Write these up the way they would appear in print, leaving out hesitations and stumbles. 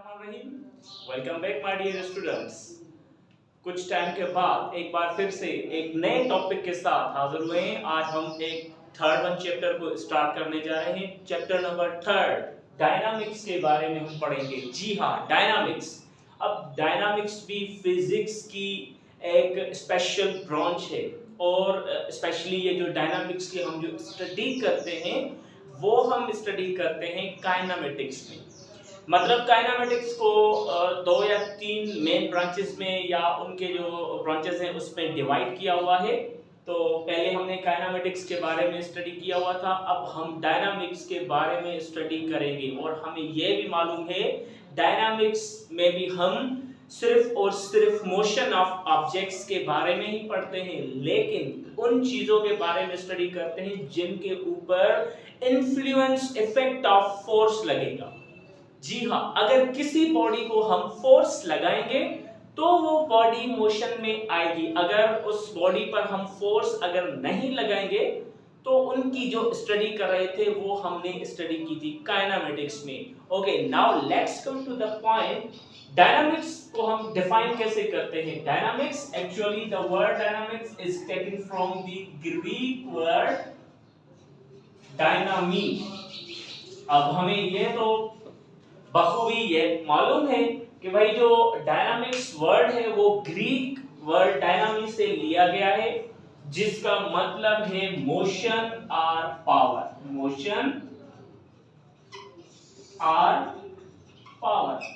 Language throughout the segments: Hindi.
Welcome back my dear students. कुछ टाइम के बाद एक बार फिर से एक नए टॉपिक के साथ हाजिर हुए हैं। आज हम एक थर्ड चैप्टर को स्टार्ट करने जा रहे हैं। चैप्टर नंबर 3 डायनामिक्स के बारे में हम पढ़ेंगे। जी हाँ, डायनामिक्स। अब डायनामिक्स भी फिजिक्स की एक स्पेशल ब्रांच है और स्पेशली ये जो डायनामिक्स की हम जो स्टडी करते हैं वो हम स्टडी करते हैं काइनेमेटिक्स में। मतलब काइनेमेटिक्स को 2 या 3 मेन ब्रांचेस में या उनके जो ब्रांचेस हैं उसमें डिवाइड किया हुआ है। तो पहले हमने काइनेमेटिक्स के बारे में स्टडी किया हुआ था, अब हम डायनामिक्स के बारे में स्टडी करेंगे। और हमें यह भी मालूम है डायनामिक्स में भी हम सिर्फ और सिर्फ मोशन ऑफ ऑब्जेक्ट्स के बारे में ही पढ़ते हैं, लेकिन उन चीजों के बारे में स्टडी करते हैं जिनके ऊपर इन्फ्लुएंस इफेक्ट ऑफ फोर्स लगेगा। जी हाँ, अगर किसी बॉडी को हम फोर्स लगाएंगे तो वो बॉडी मोशन में आएगी। अगर उस बॉडी पर हम फोर्स अगर नहीं लगाएंगे तो उनकी जो स्टडी कर रहे थे वो हमने स्टडी की थी काइनेमेटिक्स में। Okay, now let's come to the point. Dynamics को हम डिफाइन कैसे करते हैं? Dynamics, actually the word dynamics is taken from the Greek word dynami. अब हमें ये तो बखूबी ये मालूम है कि भाई जो डायनामिक्स वर्ड है वो ग्रीक वर्ड डायनामी से लिया गया है, जिसका मतलब है मोशन और पावर। मोशन और power,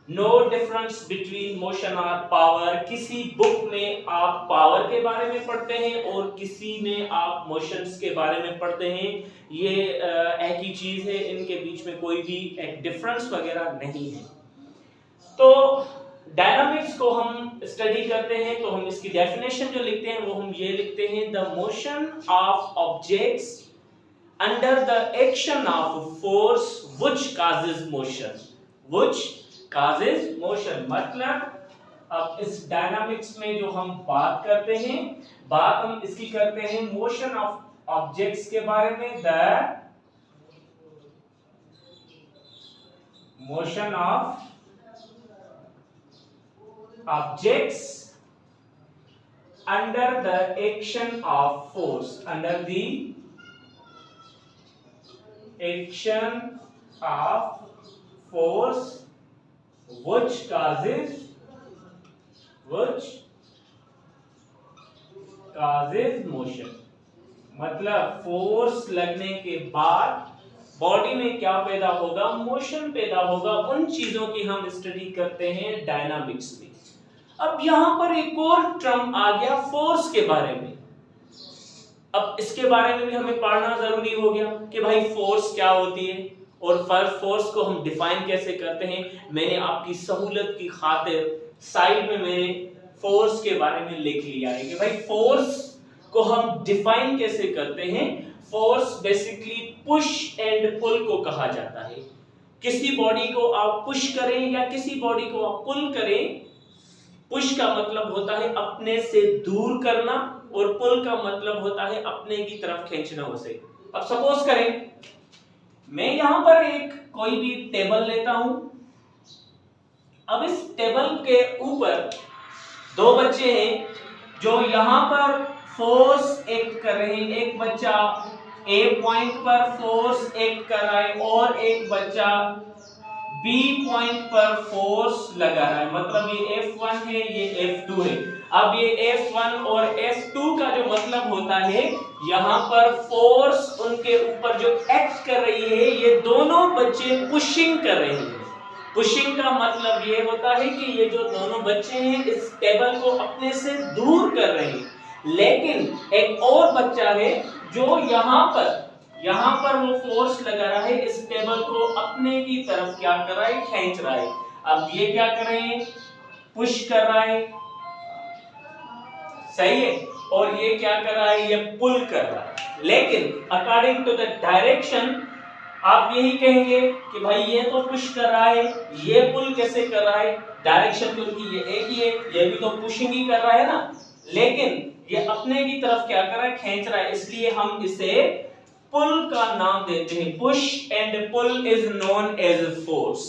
no difference between motion और पावर। किसी बुक में आप पावर के बारे में पढ़ते हैं और किसी में आप मोशंस के बारे में पढ़ते हैं। ये एक ही चीज है, इनके बीच में कोई भी एक डिफरेंस वगैरह नहीं है। तो डायनामिक्स को हम स्टडी करते हैं तो हम इसकी डेफिनेशन जो लिखते हैं वो हम ये लिखते हैं, the motion of objects under the action of force which causes motion. Which causes motion मतलब अब इस डायनामिक्स में जो हम बात करते हैं, बात हम इसकी करते हैं मोशन ऑफ ऑब्जेक्ट्स के बारे में। The motion of objects under the action of force, under the action of force which causes motion। मतलब फोर्स लगने के बाद बॉडी में क्या पैदा होगा? मोशन पैदा होगा। उन चीजों की हम स्टडी करते हैं डायनामिक्स में। अब यहां पर एक और टर्म आ गया फोर्स के बारे में। अब इसके बारे में भी हमें पढ़ना जरूरी हो गया कि भाई फोर्स क्या होती है और फोर्स को हम डिफाइन कैसे करते हैं। मैंने आपकी सहूलत की खातिर साइड में मैंने फोर्स के बारे में लिख लिया है कि भाई फोर्स को हम डिफाइन कैसे करते हैं। Force basically push and pull को कहा जाता है। किसी बॉडी को आप पुश करें या किसी बॉडी को आप पुल करें, पुश का मतलब होता है अपने से दूर करना और पुल का मतलब होता है अपने की तरफ खींचना उसे। अब सपोज करें मैं यहां पर एक कोई भी टेबल लेता हूं। अब इस टेबल के ऊपर 2 बच्चे हैं जो यहां पर फोर्स एक्ट कर रहे हैं। एक बच्चा ए पॉइंट पर फोर्स एक्ट कर रहा है और एक बच्चा बी पॉइंट पर फोर्स लगा रहा है। मतलब ये F1 है, ये F2 है। अब ये F1 और F2 का जो मतलब होता है, यहाँ पर फोर्स उनके ऊपर जो एक्ट कर रही है, ये दोनों बच्चे पुशिंग कर रहे हैं। पुशिंग का मतलब ये होता है कि ये जो दोनों बच्चे हैं इस टेबल को अपने से दूर कर रहे हैं। लेकिन एक और बच्चा है जो यहाँ पर वो फोर्स लगा रहा है, इस टेबल को अपने की तरफ क्या कर रहा है? खींच रहा है। अब ये क्या कर रहे हैं? पुश कर रहा है, सही है। और ये क्या कर रहा है? ये पुल कर रहा है। लेकिन अकॉर्डिंग टू द डायरेक्शन आप यही कहेंगे कि भाई ये तो पुश कर रहा है, ये पुल कैसे कर रहा है? डायरेक्शन तो उनकी ये एक ही है, ये भी तो पुशिंग ही कर रहा है ना। लेकिन ये अपने की तरफ क्या कर रहा है? खींच रहा है। इसलिए हम इसे पुल का नाम देते हैं। Push and pull is known as force.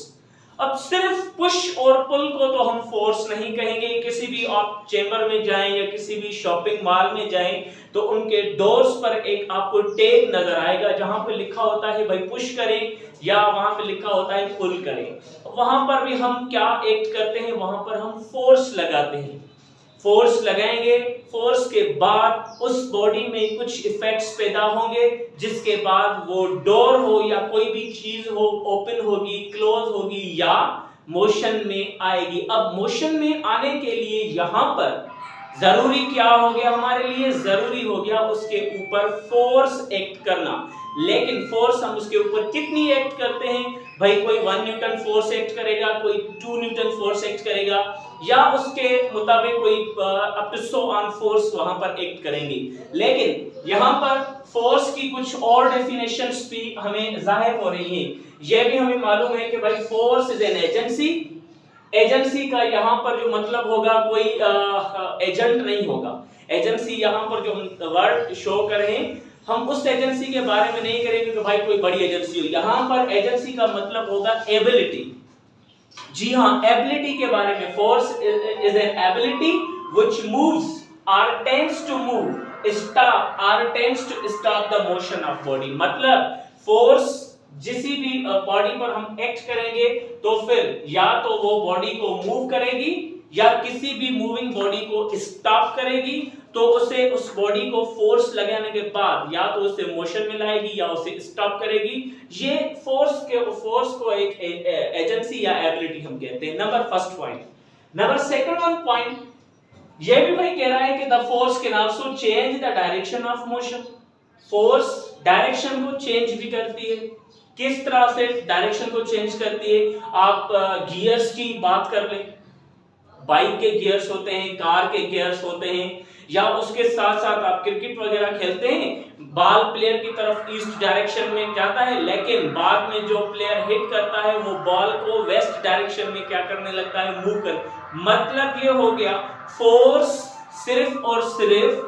अब सिर्फ पुश और पुल को तो हम फोर्स नहीं कहेंगे। किसी भी आप चेंबर में जाएं या किसी भी शॉपिंग मॉल में जाएं तो उनके डोर्स पर एक आपको टैग नजर आएगा जहां पे लिखा होता है भाई पुश करें, या वहां पे लिखा होता है पुल करें। वहां पर भी हम क्या एक्ट करते हैं, वहां पर हम फोर्स लगाते हैं। फोर्स लगाएंगे, फोर्स के बाद उस बॉडी में कुछ इफेक्ट्स पैदा होंगे, जिसके बाद वो डोर हो या कोई भी चीज हो ओपन होगी, क्लोज होगी या मोशन में आएगी। अब मोशन में आने के लिए यहां पर जरूरी क्या हो गया, हमारे लिए जरूरी हो गया उसके ऊपर फोर्स एक्ट करना। लेकिन फोर्स हम उसके ऊपर कितनी एक्ट करते हैं भाई, कोई 1 न्यूटन फोर्स एक्ट करेगा, कोई 2 न्यूटन फोर्स एक्ट करेगा, या उसके मुताबिक कोई अप टू 100 ऑन फोर्स वहां पर एक्ट करेंगे। लेकिन यहां पर फोर्स की कुछ और डेफिनेशंस भी हमें जाहिर हो रही हैं। यह भी हमें मालूम है कि भाई force is an agency. Agency का यहाँ पर जो मतलब होगा कोई एजेंट नहीं होगा। एजेंसी यहाँ पर जो हम वर्ड शो कर रहे हैं, हम उस एजेंसी के बारे में नहीं करेंगे कि भाई कोई बड़ी एजेंसी हो। यहाँ पर एजेंसी का मतलब होगा एबिलिटी। जी हाँ, एबिलिटी के बारे में। Force is an ability which moves और टेंड्स टू मूव, स्टॉप और tends to stop the motion of body. मतलब फोर्स जिसी भी बॉडी पर हम एक्ट करेंगे तो फिर या तो वो बॉडी को मूव करेगी या किसी भी मूविंग बॉडी को स्टॉप करेगी, तो उसे उस बॉडी को फोर्स लगाने के बाद या तो उसे मोशन में लाएगी या उसे स्टॉप करेगी। ये फोर्स को एक एजेंसी या एबिलिटी हम कहते हैं। Number first point. Number second one point ये भी भाई कह रहा है कि the force can also change the direction of motion. Force direction को चेंज भी करती है। किस तरह से डायरेक्शन को चेंज करती है? आप गियर्स की बात कर लें, बाइक के गियर्स होते हैं, कार के गियर्स होते हैं, या उसके साथ साथ आप क्रिकेट वगैरह खेलते हैं, बॉल प्लेयर की तरफ ईस्ट डायरेक्शन में जाता है, लेकिन बाद में जो प्लेयर हिट करता है वो बॉल को वेस्ट डायरेक्शन में क्या करने लगता है, मूव कर। मतलब ये हो गया फोर्स सिर्फ और सिर्फ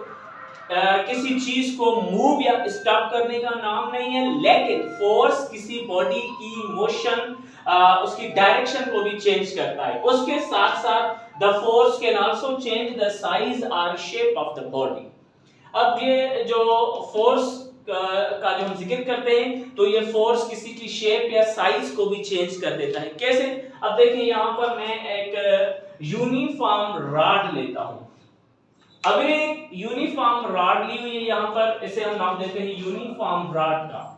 किसी चीज को मूव या स्टॉप करने का नाम नहीं है, लेकिन फोर्स किसी बॉडी की मोशन उसकी डायरेक्शन को भी चेंज करता है। उसके साथ साथ the force can also change the size और शेप ऑफ द बॉडी। अब ये जो फोर्स का जो हम जिक्र करते हैं तो ये फोर्स किसी की शेप या साइज को भी चेंज कर देता है। कैसे? अब देखिए यहाँ पर मैं एक यूनिफॉर्म रॉड लेता हूं। अगर एक यूनिफॉर्म रॉड ली हुई है यहाँ पर, इसे हम नाम देते हैं यूनिफॉर्म रॉड का।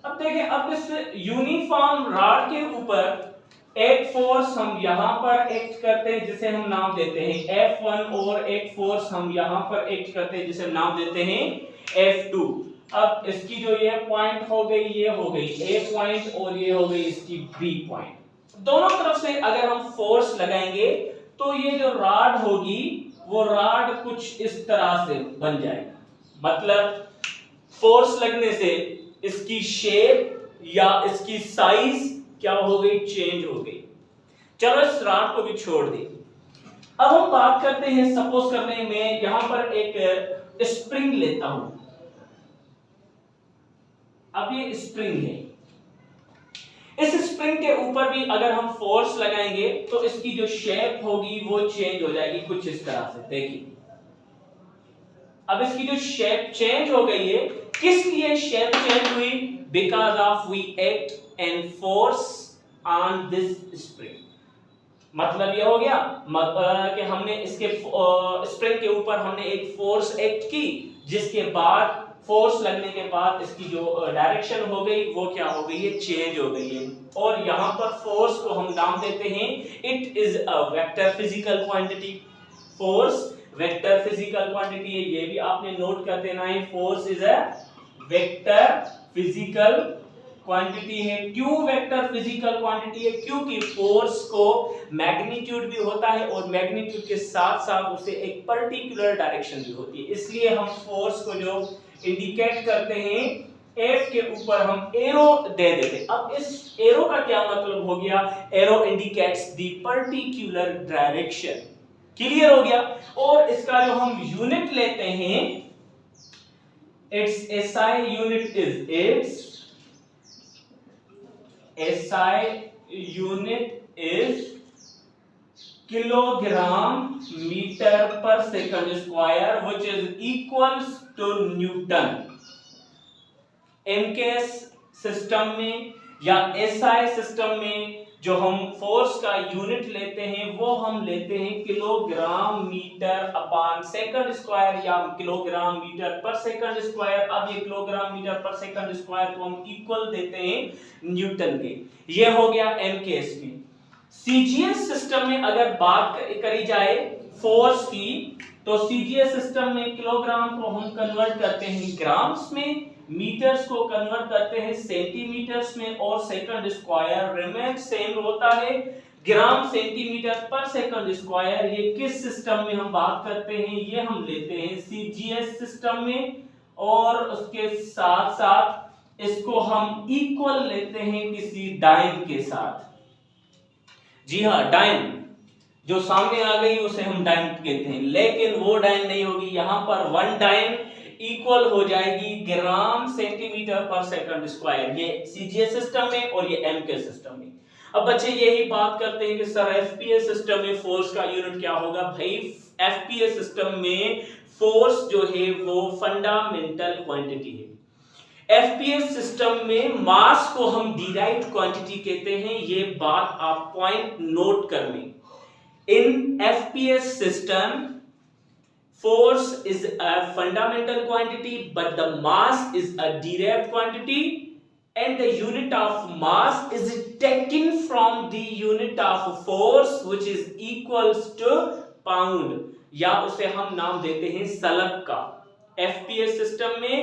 अब देखें, अब इस यूनिफॉर्म रॉड के ऊपर एक फोर्स हम यहाँ पर एक्ट करते हैं जिसे हम नाम देते हैं F1, और एक फोर्स हम यहाँ पर एक्ट करते हैं जिसे हम नाम देते हैं F2। अब इसकी जो ये पॉइंट हो गई, ये हो गई A पॉइंट और ये हो गई इसकी B पॉइंट। दोनों तरफ से अगर हम फोर्स लगाएंगे तो ये जो रॉड होगी वो रॉड कुछ इस तरह से बन जाएगी। मतलब फोर्स लगने से इसकी शेप या इसकी साइज क्या हो गई, चेंज हो गई। चलो इस रॉड को भी छोड़ दें। अब हम बात करते हैं, सपोज करते हैं मैं यहां पर एक स्प्रिंग लेता हूं। अब ये स्प्रिंग है, इस स्प्रिंग के ऊपर भी अगर हम फोर्स लगाएंगे तो इसकी जो शेप होगी वो चेंज हो जाएगी कुछ इस तरह से। देखिए अब इसकी जो शेप चेंज हो गई है। किस लिए शेप चेंज हुई? Because of we act and force on this spring. मतलब ये हो गया कि हमने इसके स्प्रिंग के ऊपर हमने एक फोर्स एक्ट की, जिसके बाद फोर्स लगने के बाद इसकी जो डायरेक्शन हो गई वो क्या हो गई है, चेंज हो गई है। और यहां पर फोर्स को हम नाम देते हैं it is a vector physical quantity. Force vector physical quantity है, ये भी आपने नोट कर देना है। Force is a vector physical quantity है। क्यों वेक्टर फिजिकल क्वांटिटी है? क्योंकि फोर्स को मैग्नीट्यूड भी होता है और मैग्नीट्यूड के साथ साथ उसे एक पर्टिकुलर डायरेक्शन भी होती है। इसलिए हम फोर्स को जो इंडिकेट करते हैं F के ऊपर हम एरो दे देते हैं। अब इस एरो का क्या मतलब हो गया? Arrow indicates the particular direction. Clear हो गया? और इसका जो हम यूनिट लेते हैं, it's SI unit is it's SI unit is kilogram meter per second square, which is equals to Newton. MKS system में या SI सिस्टम में जो हम फोर्स का यूनिट लेते हैं वो हम लेते हैं kilogram metre upon second square या kilogram metre per second square. अब ये kilogram metre per second square को हम इक्वल देते हैं न्यूटन के। ये हो गया एमकेएस में। सीजीएस सिस्टम में अगर बात करी जाए फोर्स की, तो सीजीएस सिस्टम में किलोग्राम को हम कन्वर्ट करते हैं ग्राम्स में, मीटर्स को कन्वर्ट करते हैं सेंटीमीटर्स में, और सेकंड स्क्वायर रिमेन सेम होता है ग्राम सेंटीमीटर पर सेकंड स्क्वायर। ये किस सिस्टम में हम बात करते हैं, ये हम लेते हैं सीजीएस सिस्टम में, और उसके साथ साथ इसको हम इक्वल लेते हैं किसी डाइन के साथ। जी हाँ, डाइन जो सामने आ गई उसे हम डाइन कहते हैं, लेकिन वो डाइन नहीं होगी। यहां पर वन डाइन इक्वल हो जाएगी ग्राम सेंटीमीटर पर सेकंड स्क्वायर, ये सीजीएस सिस्टम में और ये एमके सिस्टम में। अब बच्चे यही बात करते हैं कि सर एफपीएस सिस्टम में फोर्स का यूनिट क्या होगा। भाई एफपीएस सिस्टम में फोर्स जो है वो फंडामेंटल क्वांटिटी है। एफपीएस सिस्टम में मास को हम डिराइव्ड क्वांटिटी कहते हैं, ये बात आप पॉइंट नोट कर लें। In FPS system force is a fundamental quantity but the mass is a derived quantity, and the unit of mass is taken from the unit of force which is equals to pound, या उसे हम नाम देते हैं सलग का। एफपीएस सिस्टम में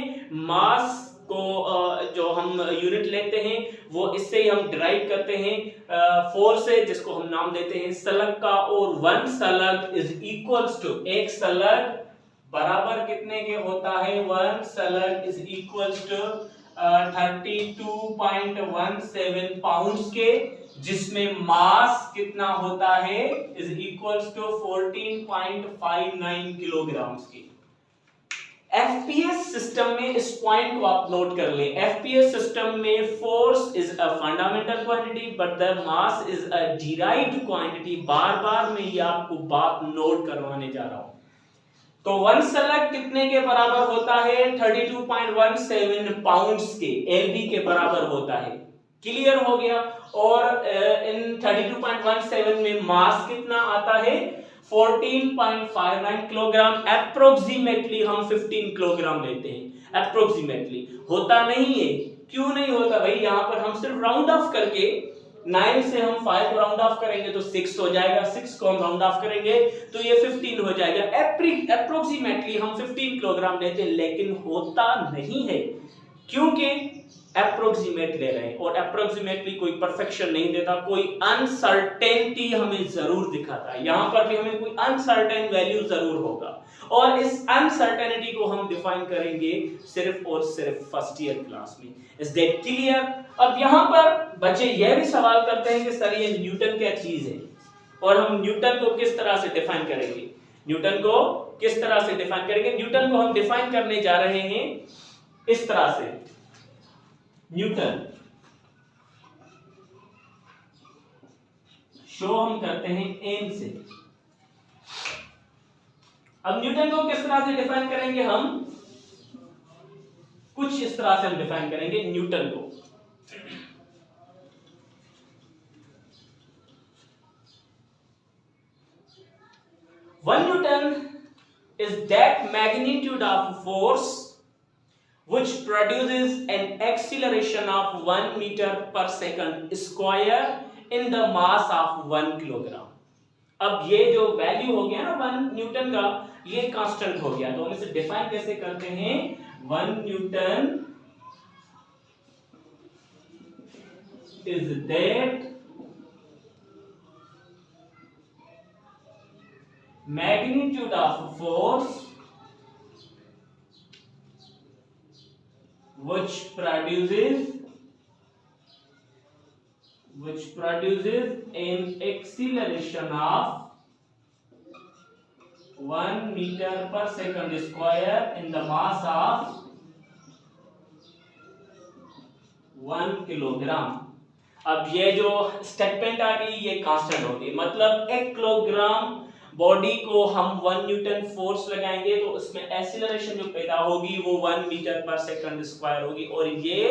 मास को जो हम यूनिट लेते हैं वो इससे ही हम डिराइव करते हैं फोर्स से, जिसको हम नाम देते हैं सलग का। और वन सलग इज इक्वल्स टू, एक सलग बराबर कितने के होता है, वन सलग इज इक्वल्स टू 32.17 पाउंड्स के, जिसमें मास कितना होता है, इज इक्वल्स टू 14.59 किलोग्राम्स की। एफपीएस सिस्टम में इस पॉइंट को आप नोट कर लें। एफपीएस सिस्टम में force is a fundamental quantity but the mass is a derived quantity. बार-बार मैं ये आपको बात नोट करवाने जा रहा हूं। तो वन सलग कितने के बराबर होता है, 32.17 पाउंड्स के, एलबी के बराबर होता है। क्लियर हो गया। और इन 32.17 में मास कितना आता है, 14.59 किलोग्राम। अप्रोक्सीमेटली हम 15 किलोग्राम लेते हैं, अप्रोक्सीमेटली। होता नहीं है, क्यों नहीं होता भाई, यहां पर हम सिर्फ राउंड ऑफ करके 9 से हम 5 राउंड ऑफ करेंगे तो 6 हो जाएगा, 6 को हम राउंड ऑफ करेंगे तो ये 15 हो जाएगा। अप्रोक्सीमेटली हम 15 किलोग्राम लेते हैं, लेकिन होता नहीं है क्योंकि अप्रोक्सीमेट ले रहे हैं, और अप्रोक्सीमेटली कोई परफेक्शन नहीं देता, कोई अनसर्टेनिटी हमें जरूर दिखाता है। यहां पर भी हमें कोई अनसर्टेन वैल्यू जरूर होगा, और इस अनसर्टेनिटी को हम डिफाइन करेंगे सिर्फ और सिर्फ फर्स्ट ईयर क्लास में। Is that clear. अब यहां पर बच्चे यह भी सवाल करते हैं कि सर ये न्यूटन क्या चीज है, और हम न्यूटन को किस तरह से डिफाइन करेंगे, न्यूटन को किस तरह से डिफाइन करेंगे। न्यूटन को हम डिफाइन करने जा रहे हैं इस तरह से। न्यूटन शो हम करते हैं एन से। अब न्यूटन को किस तरह से डिफाइन करेंगे, हम कुछ इस तरह से हम डिफाइन करेंगे न्यूटन को। One Newton is that magnitude of force which produces an acceleration of 1 meter per second square in the mass of 1 kilogram। अब ये जो वैल्यू हो गया ना 1 न्यूटन का, ये कांस्टेंट हो गया, तो हम इसे डिफाइन कैसे करते हैं, 1 Newton is that magnitude of force which produces an acceleration of 1 meter per second square in the mass of 1 kilogram। अब ये जो स्टेटमेंट आ गई ये कांस्टेंट होगी, मतलब 1 किलोग्राम बॉडी को हम 1 न्यूटन फोर्स लगाएंगे तो उसमें एक्सीलरेशन जो पैदा होगी वो 1 मीटर पर सेकंड स्क्वायर होगी, और ये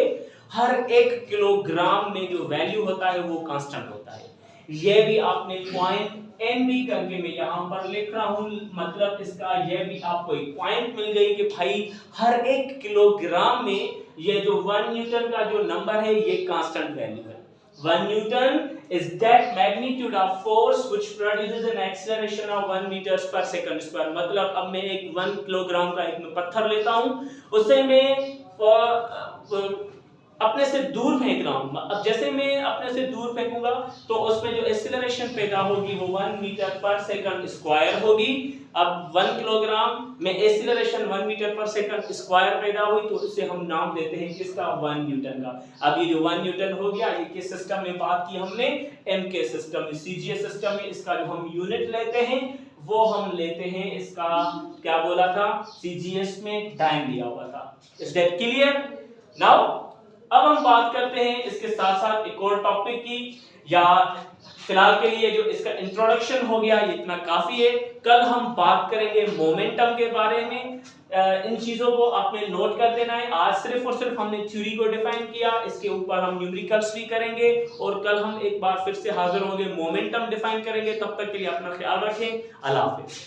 हर 1 किलोग्राम में जो वैल्यू होता है वो कांस्टेंट होता है। ये भी आपने पॉइंट एन बी करके मैं यहाँ पर लिख रहा हूँ, मतलब इसका ये भी आपको एक पॉइंट मिल गई कि भाई हर 1 किलोग्राम में ये जो 1 न्यूटन का जो नंबर है ये कांस्टेंट वैल्यू है। 1 Newton is that magnitude of force which produces an acceleration of 1 meters per second square। मतलब अब मैं एक 1 किलोग्राम का एक पत्थर लेता हूँ, उसे मैं अपने से दूर फेंक रहा हूँ। अब जैसे मैं अपने से दूर फेंकूंगा तो उसमें जो एक्सीलरेशन पैदा होगी वो 1 मीटर पर सेकंड स्क्वायर होगी। अब 1 किलोग्राम में acceleration 1 metre per second square पैदा हुई तो इसे हम नाम देते हैं किसका, 1 न्यूटन का। अब ये जो 1 न्यूटन हो गया, ये किस सिस्टम में बात की हमने, एम के सिस्टम में, सीजीएस सिस्टम में। इसका जो हम यूनिट लेते हैं वो हम लेते हैं, इसका क्या बोला था, सीजीएस में डायन दिया हुआ था। Is that clear? नाउ अब हम बात करते हैं इसके साथ साथ एक और टॉपिक की, या फिलहाल के लिए जो इसका इंट्रोडक्शन हो गया ये इतना काफी है। कल हम बात करेंगे मोमेंटम के बारे में। इन चीजों को आपने नोट कर देना है। आज सिर्फ और सिर्फ हमने थ्योरी को डिफाइन किया, इसके ऊपर हम न्यूमेरिकल्स भी करेंगे, और कल हम एक बार फिर से हाजिर होंगे, मोमेंटम डिफाइन करेंगे। तब तक के लिए अपना ख्याल रखें। अल्लाह हाफिज।